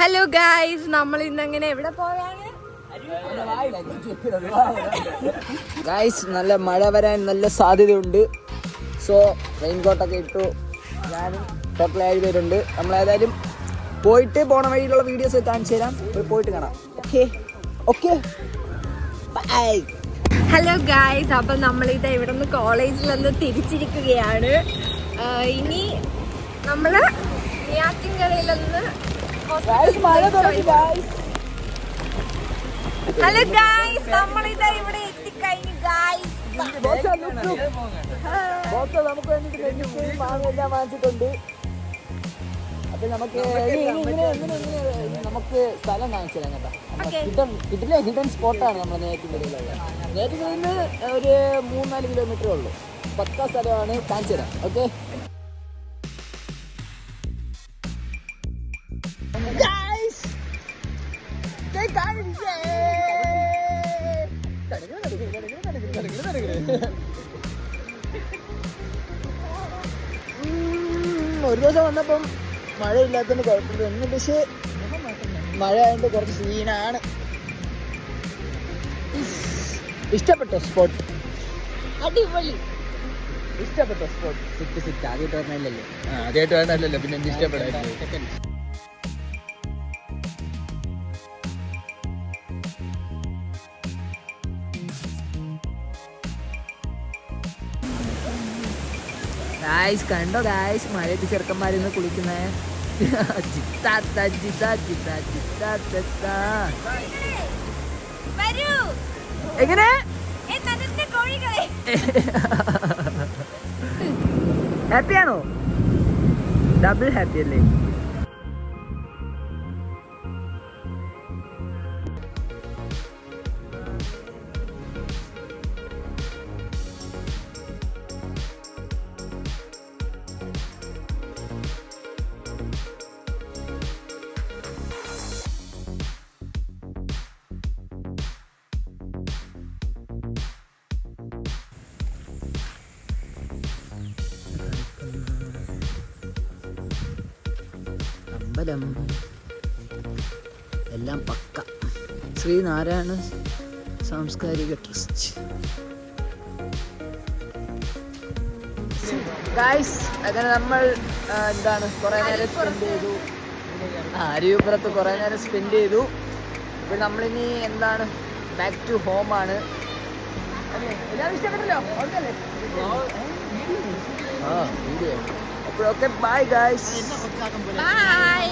Hello guys, നമ്മൾ ഇന്നങ്ങനെ എവിടെ പോയാണ്? ഗായ്സ്, നല്ല മഴ വരാൻ നല്ല സാധ്യതയുണ്ട്. സോ റെയിൻകോട്ടൊക്കെ ഇട്ടു. ഞാനും ടോട്ടൽ 7 പേരുണ്ട്. നമ്മളേതായാലും പോയിട്ട് പോണ വഴിയിലുള്ള വീഡിയോസ് കാണിച്ചു തരാം. പോയിട്ട് കാണാം. Okay okay bye. Hello guys, അപ്പം നമ്മളിത് ഇവിടെ നിന്ന് കോളേജിൽ നിന്ന് തിരിച്ചിരിക്കുകയാണ്. ഇനി നമ്മൾ നെയ്യാറ്റിൻകരയിൽ നിന്ന് ഹലോ ഗായ്സ്, നമ്മളിത് ഇവിടെ എത്തിക്കഴിഞ്ഞു ഗായ്സ്. നമുക്ക് വേണ്ടിട്ട് മാങ്ങെല്ലാം വാങ്ങിച്ചിട്ടുണ്ട്. അപ്പൊ നമുക്ക് നമുക്ക് സ്ഥലം കാണിച്ചു തരാം കേട്ടോ. ഇതിലെ ഹിഡൻ സ്പോട്ടാണ് നമ്മൾ നെയ്യാറ്റിൻകരയിലുള്ളത്. നെയ്യാറ്റിൻകരയിൽ നിന്ന് ഒരു 3-4 കിലോമീറ്ററേ ഉള്ളൂ. പക്കാ സ്ഥലമാണ്, കാണിച്ചു തരാം. ഓക്കെ ഒരു ദിവസം വന്നപ്പം മഴയില്ലാത്തതിന് കുഴപ്പമില്ല. ഒന്ന് പക്ഷേ മഴ ആയതുകൊണ്ട് കുറച്ച് സീനാണ്. ഇഷ്ടപ്പെട്ടോ സ്പോട്ട്? അടിപൊളി. ഇഷ്ടപ്പെട്ടോ സ്പോട്ട്? സിറ്റ് ആദ്യമായിട്ട് പറഞ്ഞല്ലോ. ആദ്യമായിട്ട് പറഞ്ഞല്ലോ, പിന്നെ എന്ത് ഇഷ്ടപ്പെടാം. ഗായ്സ് കണ്ടോ ഗായ്സ്, മഴയത്ത് ചെറുക്കന്മാരിന്ന് കുളിക്കുന്നേ. എങ്ങനെ ഹാപ്പിയാണോ? ഡബിൾ ഹാപ്പി അല്ലേ? അമ്പലം എല്ലാം പക്ക. ശ്രീനാരായണ സാംസ്കാരിക ട്രസ്റ്റ്. ഗായ്സ്, അങ്ങനെ നമ്മൾ എന്താണ് കുറേ നേരം സ്പെൻഡ് ചെയ്തു. അരുവിപ്പുറത്ത് കുറേ നേരം സ്പെൻഡ് ചെയ്തു. ഇപ്പോൾ നമ്മളിനി എന്താണ് ബാക്ക് ടു ഹോമാണ്. എല്ലാവരും ഇഷ്ടപ്പെട്ടല്ലോ? Okay video. അപ്പോഴൊക്കെ ബൈ ഗായ്സ്. ബൈ.